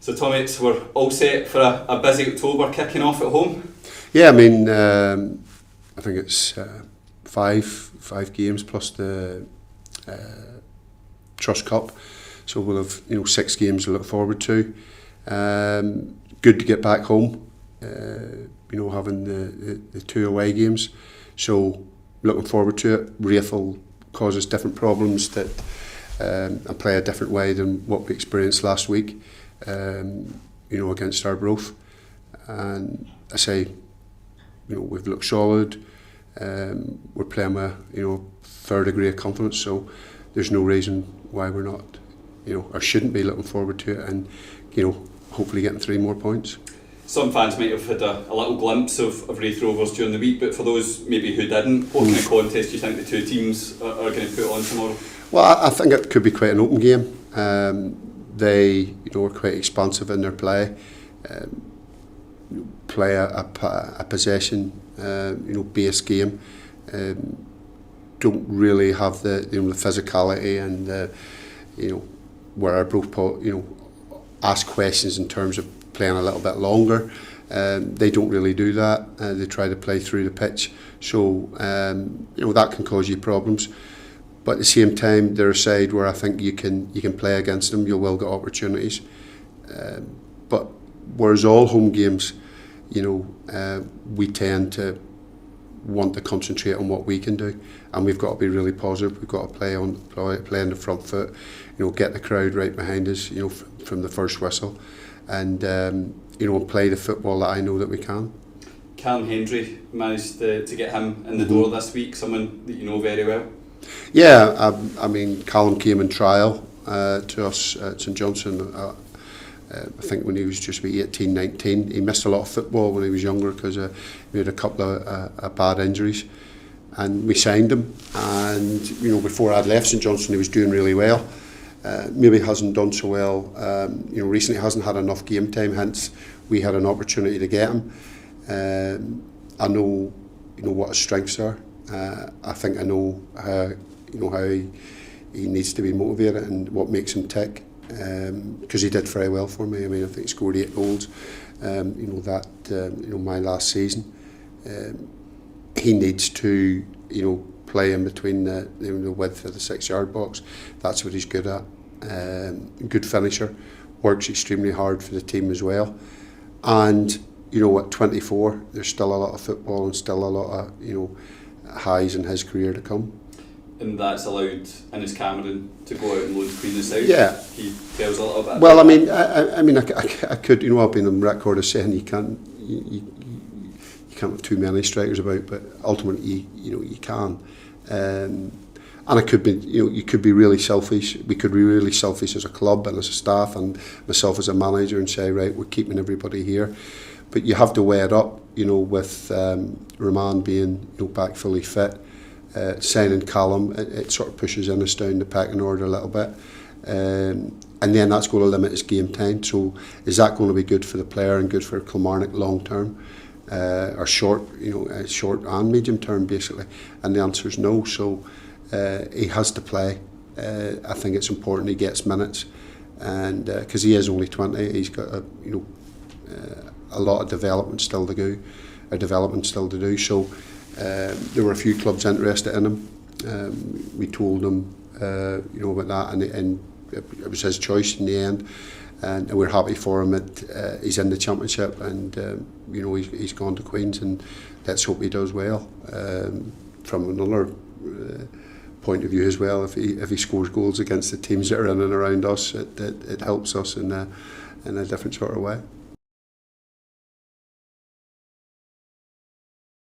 So Tommy, we're all set for a busy October kicking off at home? Yeah, I mean, I think it's five games plus the Trust Cup, so we'll have 6 games to look forward to. Good to get back home, having the 2 away games, so looking forward to it. Wraith will cause us different problems that and play a different way than what we experienced last week, against Arbroath. And I say, we've looked solid. We're playing with third degree of confidence, so there's no reason why we're not, or shouldn't be looking forward to it, and hopefully getting 3 more points. Some fans might have had a little glimpse of Wraith Rovers during the week, but for those maybe who didn't, what kind of contest do you think the 2 teams are going to put on tomorrow? Well, I think it could be quite an open game. They are quite expansive in their play. Play a possession, base game. Don't really have the physicality and where Arbroath ask questions in terms of playing a little bit longer. They don't really do that. They try to play through the pitch, so that can cause you problems. But at the same time, they're a side where I think you can play against them. You will get opportunities. But whereas all home games, we tend to want to concentrate on what we can do, and we've got to be really positive. We've got to play on the front foot, get the crowd right behind us, from the first whistle, and play the football that I know that we can. Callum Hendry managed to get him in the door this week, someone that you know very well. Yeah, I mean, Callum came in trial to us at St Johnstone. I think when he was just about 18, 19, he missed a lot of football when he was younger because he had a couple of bad injuries, and we signed him. And before I'd left St Johnstone, he was doing really well. Maybe hasn't done so well. Recently hasn't had enough game time. Hence, we had an opportunity to get him. I know, what his strengths are. I think I know how he needs to be motivated and what makes him tick. Because he did very well for me. I mean, I think he scored 8 goals. My last season. He needs to, play in between the width of the 6-yard box. That's what he's good at. Good finisher. Works extremely hard for the team as well. And at 24, there's still a lot of football and still a lot of highs in his career to come. And that's allowed Innes Cameron to go out and load clean this out. Yeah. He tells a little bit. Well, I mean, I could, I've been on record as saying you can't have too many strikers about, but ultimately, you can. And it could be, you could be really selfish. We could be really selfish as a club and as a staff, and myself as a manager, and say, right, we're keeping everybody here. But you have to weigh it up, with Roman being back fully fit. Signing Callum, it sort of pushes Innes down the pecking order a little bit, and then that's going to limit his game time. So is that going to be good for the player and good for Kilmarnock long term, or short and medium term basically? And the answer is no. So he has to play. I think it's important he gets minutes, and because he is only 20, he's got a lot of development still to do. So. There were a few clubs interested in him. We told him, about that, and it was his choice in the end. And we're happy for him that he's in the Championship, and he's gone to Queen's, and let's hope he does well. From another point of view as well, if he scores goals against the teams that are in and around us, it helps us in a different sort of way.